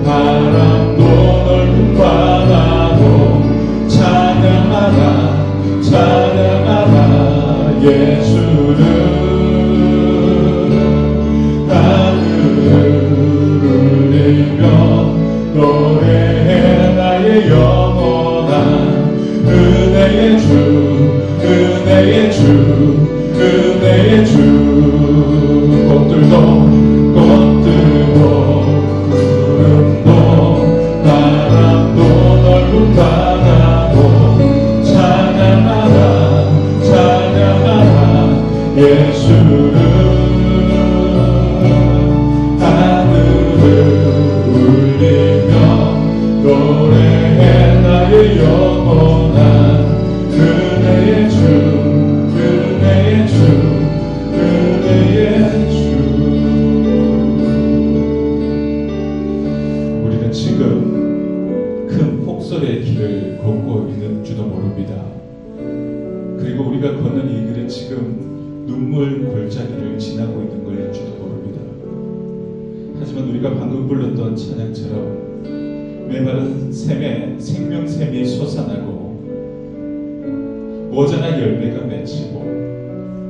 바람도 넓은 바다도 찬양하라 찬양하라 예수를 하늘을 울리며 노래해 나의 영원한 은혜의 주 은혜의 주 은혜의 주 꽃들도 구름도 바람도 넓은 바다도 찬양하라 찬양하라 예수를 하늘을 울리며 노래해 나의 영원한 은혜의 주 은혜의 주 은혜의 주 우리는 지금 큰 폭설의 길을 걷고 있는 줄도 모릅니다. 그리고 우리가 걷는 이 길은 지금 눈물 골짜기를 지나고 있는 걸지도 모릅니다. 하지만 우리가 방금 불렀던 찬양처럼 메마른 샘에 생명샘이 솟아나고 모자란 열매가 맺히고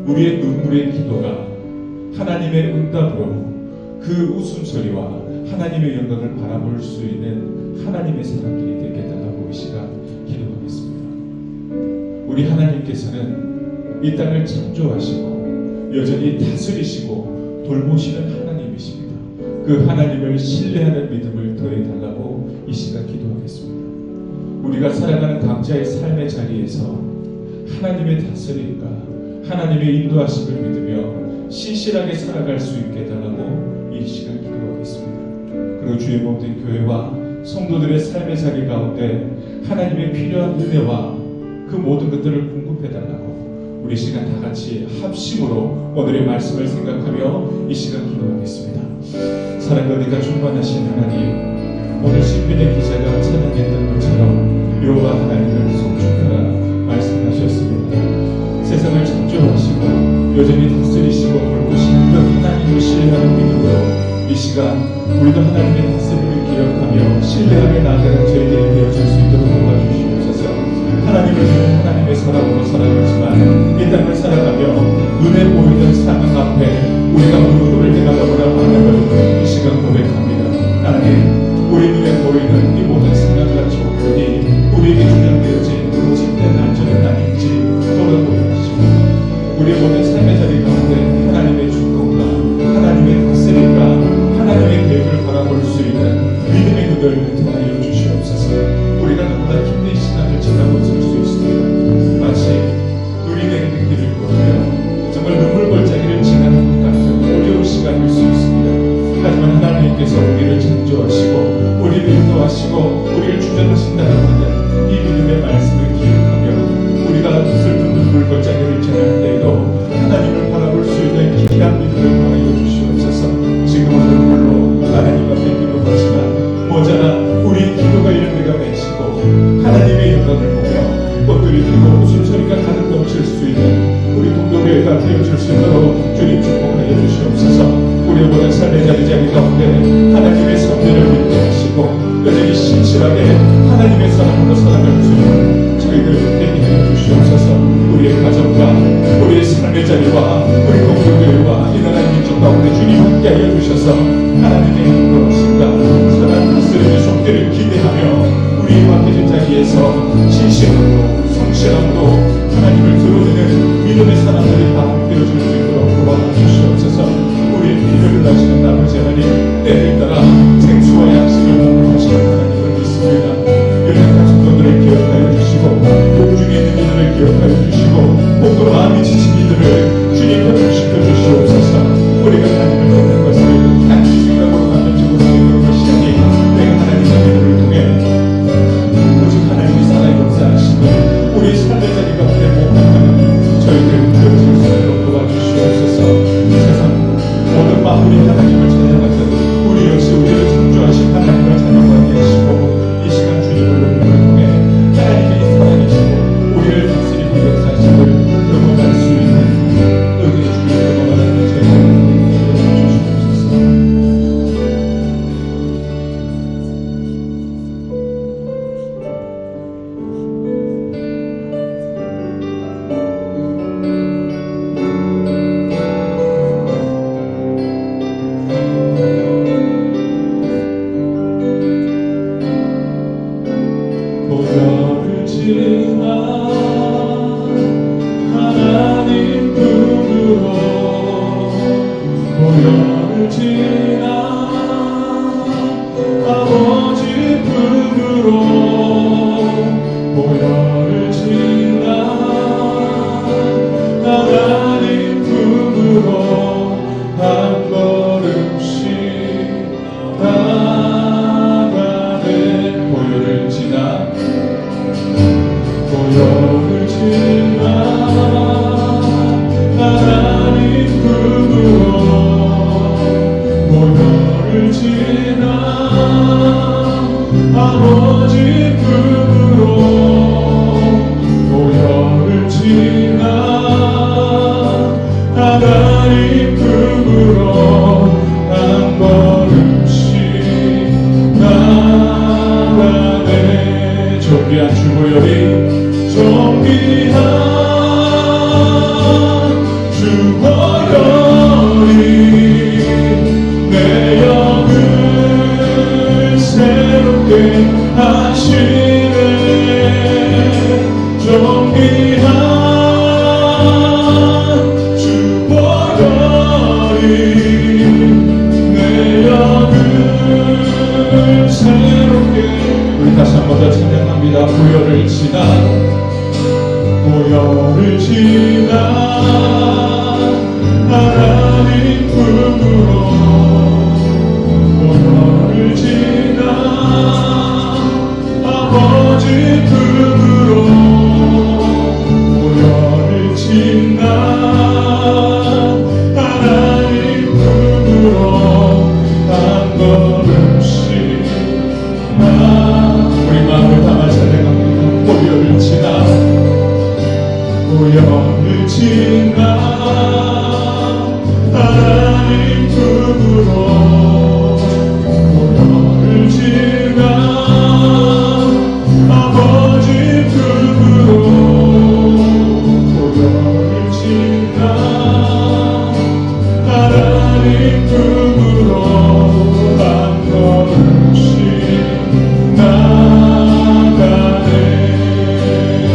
우리의 눈물의 기도가 하나님의 응답으로 그 웃음소리와 하나님의 영광을 바라볼 수 있는 하나님의 사람들이 되게 해달라고 이 시간 기도하겠습니다. 우리 하나님께서는 이 땅을 창조하시고 여전히 다스리시고 돌보시는 하나님이십니다. 그 하나님을 신뢰하는 믿음을 더해달라고 이 시간 기도하겠습니다. 우리가 살아가는 각자의 삶의 자리에서 하나님의 다스림과 하나님의 인도하심을 믿으며 신실하게 살아갈 수 있게 해달라고 이 시간 기도하겠습니다. 그리고 주의 몸된 교회와 성도들의 삶의 자리 가운데 하나님의 필요한 은혜와 그 모든 것들을 공급해달라고 우리 시간 다 같이 합심으로 오늘의 말씀을 생각하며 이 시간 기도하겠습니다. 사랑과 은혜가 충만하신 하나님, 오늘 시편의 기자가 찬양했던 것처럼 여호와 하나님을 송축하라 말씀하셨습니다. 세상을 창조하시고 여전히 다스리시고 돌보시는 그 하나님을 신뢰하는 믿음으로 이 시간 우리도 하나님의 다스림을 기억하며 신뢰하게 나아가는 저희들이 되어줄 수 있도록 도와주시옵소서. 하나님을 믿는 하나님의 사람으로 살아가지만 이 땅을 살아가며 눈에 보이는 상황 앞에 우리가 무릎을 내가다보라 하는 걸 이 시간 고백합니다. 하나님, 우리 눈에 보이는 이 모든 상황과 조건이 우리에게 주장되어진 침된 안전은 아닌지 돌아보시고 우리의 모든 삶의 자리 가운데 하나님의 주권과 하나님의 다스림과 하나님의 계획을 바라볼 수 있는 믿음의 눈을 통하여 주시옵소서. 우리가 너무나 힘든 시간을 지나고 있을 수 있습니다. 마치 눈이 내리는 길을 걸으며 정말 눈물 골짜기를 지나는 것 같은 어려운 시간일 수 있습니다. 하지만 하나님께서 우리를 창조하시고 우리를 인도하시고 우리를 주장하신다는 하는 이 믿음의 말씀을 기억하며 우리가 슬픈 눈물 골짜기를 지날 때에도 하나님을 바라볼 수 있는 기이한 믿음을 더하여 주시옵소서. 지금은 눈물로 하나님 앞에 기도하지만 모자라 우리 기도가 열매가 맺히고 하나님의 영광을 보며 꽃들이 피고 웃음소리가 가득 넘칠 수 있는 우리 동료교회가 되어줄 수 있도록 주님 축복하여 주시옵소서. 우리의 모든 삶의 자리 가운데 하나님의 섭리를 믿게 하시고 여전히 신실하게 하나님의 사람으로 살아갈 수 있는 저희들 되게 해 주시옵소서. 우리의 가정과 우리의 삶의 자리와 우리 공동교회와 이 나라의 민족 가운데 주님 함께하여 주셔서 하나님의 인도하심과 사랑을 자리에서 진실함으로 성실함으로 하나님을 드러내는 믿음의 사람들이 다 되어질 수 있도록 도와주시옵소서. 우리의 필요를 다시는 아버지 하나님 때를 따라 생수와 양식을 공급하시는 하나님을 믿습니다. 연약한 성도들을 기억하여 주시고 공중에 있는 이들을 기억하여 주시고 복도로 마음이 지친 이들을 주님 회복시켜 주시옵소서. 우리가 하나님을 믿는 것을 단지 생각으로 감정적으로 믿는 것이 아닌 내가 하나님의 믿음을 통해 오직 하나님이 살아 역사하시고 우리 삶의 자리 가운데 목합하는 저희들 되어질 수 있도록 도와주시옵소서. 이 세상 모든 마음이 하나님을 찬양하듯 우리 역시 우리를 창조하신 하나님을 찬양하게 하시고 이 시간 주님을 높임을 통해 하나님의 사랑이시고 우리를 다스리고 역사하심을 경험할 수 있는 은혜의 주를 경험하는 저희들 되어주시옵소서. 보혈을 지나 하나님 품으로 보혈을 지나 아버지 품으로 보혈을 지나 하나님 품으로 한 걸음씩 나가네. 보혈을 지나 보혈을 지나 하나님 품으로 보혈을 지나 아버지 품으로 보혈을 지나 하나님 품으로 한 걸음씩 나가네. 존귀한 주보혈이 존귀한 주보혈이 내 영을 새롭게 하시네. 존귀한 주보혈이 내 영을 새롭게. 우리 다시 한 번 더 찬양합니다. 보혈을 지나 보혈을 지나 하나님 품으로 보혈을 지나 아버지 품으로 보혈을 지나 하나님 품으로 한 걸음씩 우리 마음을 담아 찬양합니다. 보혈을 지나 보혈을 지나 하나님 품으로 보혈을 지나 아버지 품으로 보혈을 지나 하나님 품으로 한 걸음씩 나가네.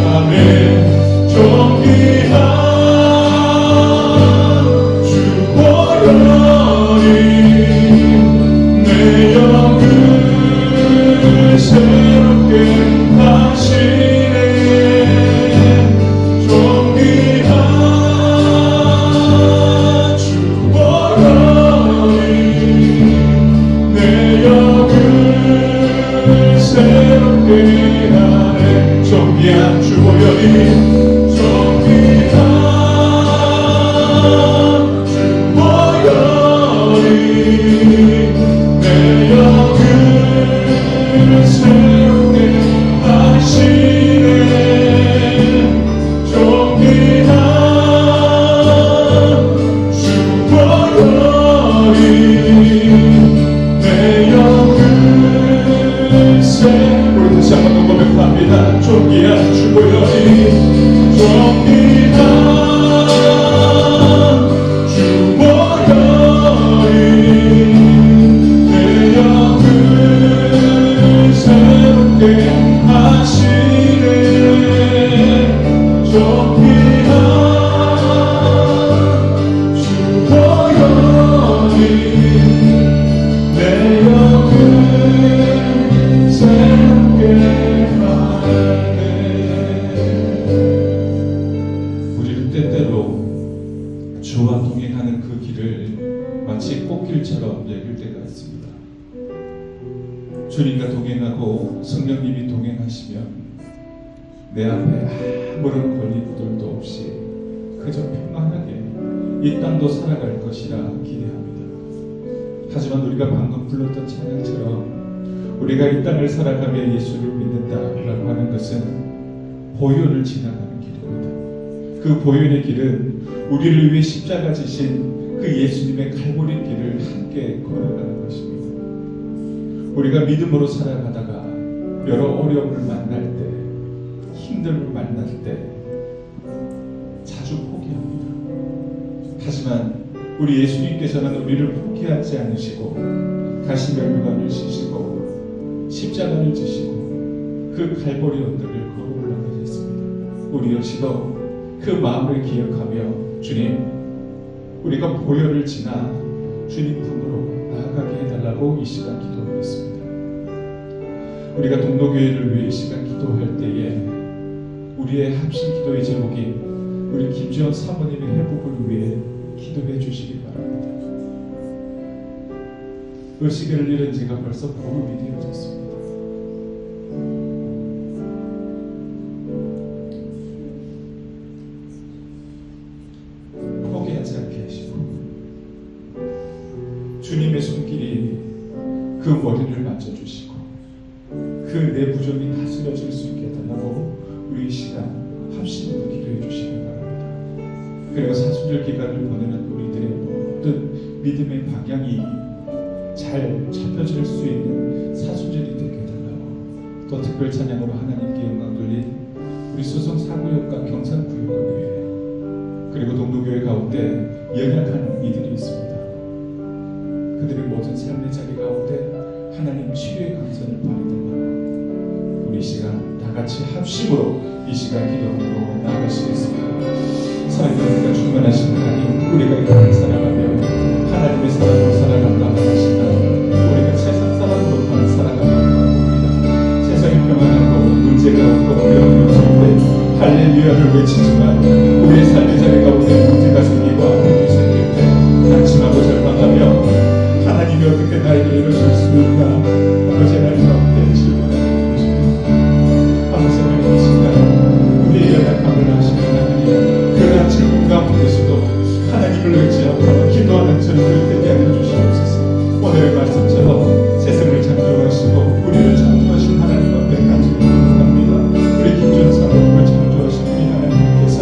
아멘. 존귀한 주보혈이 내 영을 새롭게 하시네. 존귀한 주보혈이 내 영을 새롭게 하네. 존귀한 주보혈이 존귀한 주보혈이 존귀한 주보혈이 내 영을 새롭게 하시 마치 꽃길처럼 열릴 때가 있습니다. 주님과 동행하고 성령님이 동행하시면 내 앞에 아무런 걸림돌도 없이 그저 평안하게 이 땅도 살아갈 것이라 기대합니다. 하지만 우리가 방금 불렀던 찬양처럼 우리가 이 땅을 살아가며 예수를 믿는다라고 하는 것은 보혈을 지나가는 길입니다. 그 보혈의 길은 우리를 위해 십자가 지신 그 예수님의 갈보리 길을 함께 걸어가는 것입니다. 우리가 믿음으로 살아가다가 여러 어려움을 만날 때, 힘듦을 만날 때 자주 포기합니다. 하지만 우리 예수님께서는 우리를 포기하지 않으시고 가시면류관을 지시고 십자가를 지시고 그 갈보리 언덕을 걸어 올라가셨습니다. 우리 역시도 그 마음을 기억하며 주님, 우리가 보혈을 지나 주님 품으로 나아가게 해달라고 이 시간 기도하겠습니다. 우리가 동로교회를 위해 이 시간 기도할 때에 우리의 합심 기도의 제목이 우리 김지원 사모님의 회복을 위해 기도해 주시기 바랍니다. 의식을 잃은 지가 벌써 보름이 되어졌습니다. 포기하지 않게 하시고 주님의 손길이 그 머리를 만져주시고 그 내 부정이 다스려질 수 있게 해달라고 우리 이 시간 합심으로 기도해 주시기 바랍니다. 그리고 사순절 기간을 보내는 우리들의 모든 믿음의 방향이 잘 잡혀질 수 있는 사순절이 되게 해달라고 또 특별 찬양으로 하나님께 영광 돌린 우리 수성 사구역과 경산 구역교회 그리고 동로교회 가운데 연약한 이들이 있습니다. 그들의 모든 삶의 자리 가운데 하나님 치유의 강선을 바라달라고 우리 시간 다 같이 합심으로 이 시간 기도하러 나아가시겠습니다. 사랑과 충만하신 하나님, 우리가 이 땅을 살아가며 하나님의 사랑으로 살아간다고 하시면 우리가 세상 사랑으로만 살아가는 겁니다. 세상이 평안하고 문제가 없고 어려움이 없을 때 할렐루야를 외치지만 우리의 삶의 자리 가운데 문제가 생기고 아픔이 생길 때 낙심하고 절망하며 하나님이 어떻게 나에게 이러실 수 있나 아버지 하나님 앞에 질문하는 것입니다. 아버지 하나님 이 시간 우리의 연약함을 아시는 하나님 그러한 질문 가운데서도 하나님을 의지하고 기도하는 저를 되게 하여 주시옵소서. 오늘의 말씀처럼 세상을 창조하시고 우리를 창조하신 하나님 앞에 간절히 기도합니다. 우리 김전 사모님을 창조하신 우리 하나님께서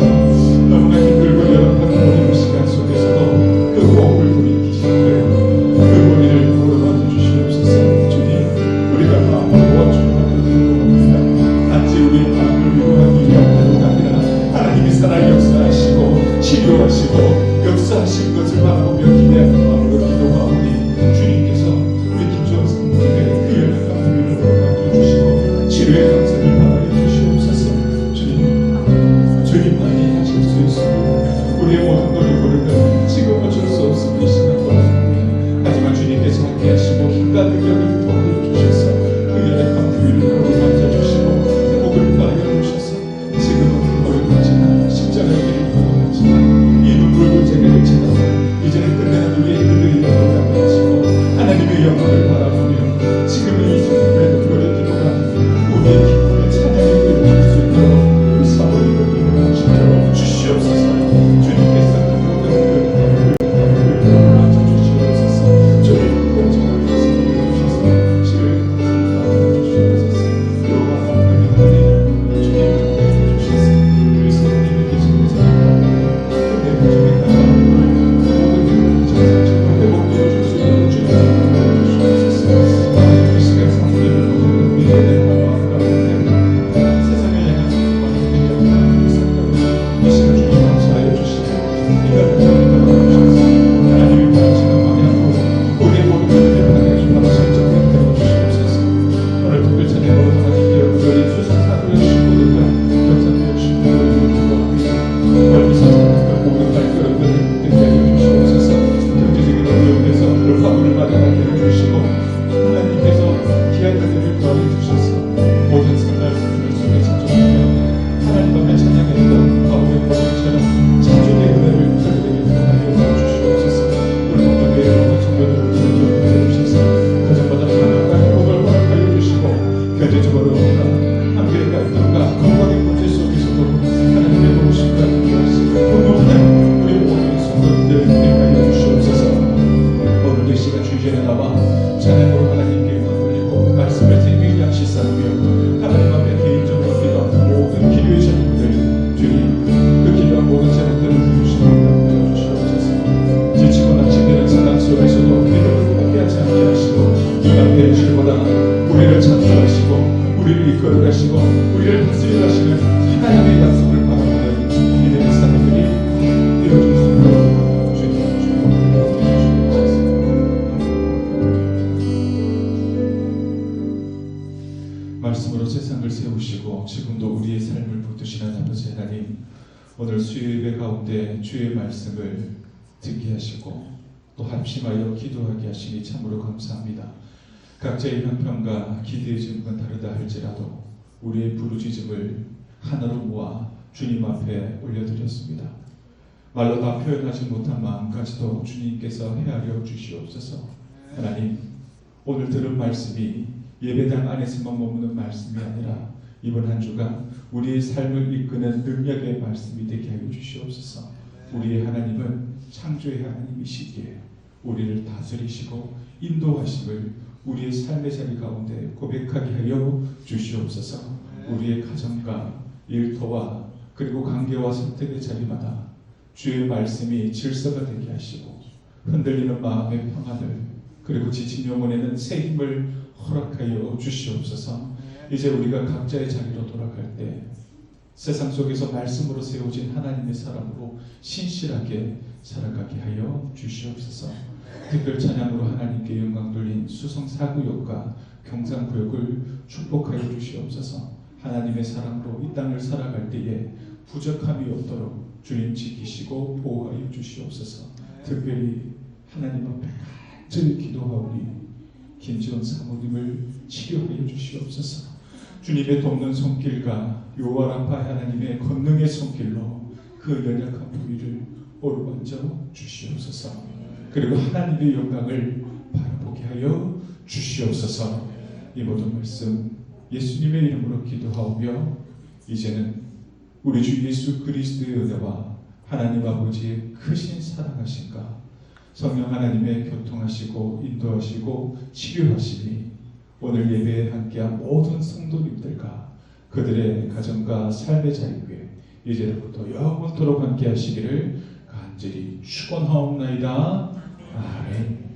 주변에 나와 찬양으로 하나님께 영광 돌리고 말씀을 생명히 양식 쌓으며 하나님 앞에 개인적으로 기도하는 모든 기도의 자녀들 주님 그 기도한 모든 자녀들을 부르시옵소서. 지치거나 지내는 세상 속에서도 기도를 포기하지 않게 하시고 앞에 주보다 우리를 찬송하시고 우리를 이끌어가시고 우리를 다스려 가시는 하나님의 약속을 바라보는 믿음의 사람들이 되어주시옵소서. 말씀으로 세상을 세우시고 지금도 우리의 삶을 붙드시는 아버지 하나님, 오늘 수요예배 가운데 주의 말씀을 듣게 하시고 또 합심하여 기도하게 하시니 참으로 감사합니다. 각자의 형편과 기대의 증은 다르다 할지라도 우리의 부르짖음을 하나로 모아 주님 앞에 올려드렸습니다. 말로 다 표현하지 못한 마음까지도 주님께서 헤아려 주시옵소서. 하나님, 오늘 들은 말씀이 예배당 안에서만 머무는 말씀이 아니라 이번 한 주간 우리의 삶을 이끄는 능력의 말씀이 되게 하여 주시옵소서. 우리의 하나님은 창조의 하나님이시기에 우리를 다스리시고 인도하심을 우리의 삶의 자리 가운데 고백하게 하여 주시옵소서. 우리의 가정과 일터와 그리고 관계와 선택의 자리마다 주의 말씀이 질서가 되게 하시고 흔들리는 마음의 평안을 그리고 지친 영혼에는 새 힘을 허락하여 주시옵소서. 이제 우리가 각자의 자리로 돌아갈 때 세상 속에서 말씀으로 세워진 하나님의 사람으로 신실하게 살아가게 하여 주시옵소서. 특별 찬양으로 하나님께 영광 돌린 수성사구역과 경상구역을 축복하여 주시옵소서. 하나님의 사람으로 이 땅을 살아갈 때에 부족함이 없도록 주님 지키시고 보호하여 주시옵소서. 특별히 하나님 앞에 간절히 기도하오니 김지원 사모님을 치료하여 주시옵소서. 주님의 돕는 손길과 요아라파 하나님의 권능의 손길로 그 연약한 부위를 어루만져 주시옵소서. 그리고 하나님의 영광을 바라보게 하여 주시옵소서. 이 모든 말씀 예수님의 이름으로 기도하오며 이제는 우리 주 예수 그리스도의 은혜와 하나님 아버지의 크신 사랑하심과 성령 하나님의 교통하시고 인도하시고 치료하심이 오늘 예배에 함께한 모든 성도님들과 그들의 가정과 삶의 자리 위에 이제부터 영원토록 함께 하시기를 간절히 축원하옵나이다. 아멘.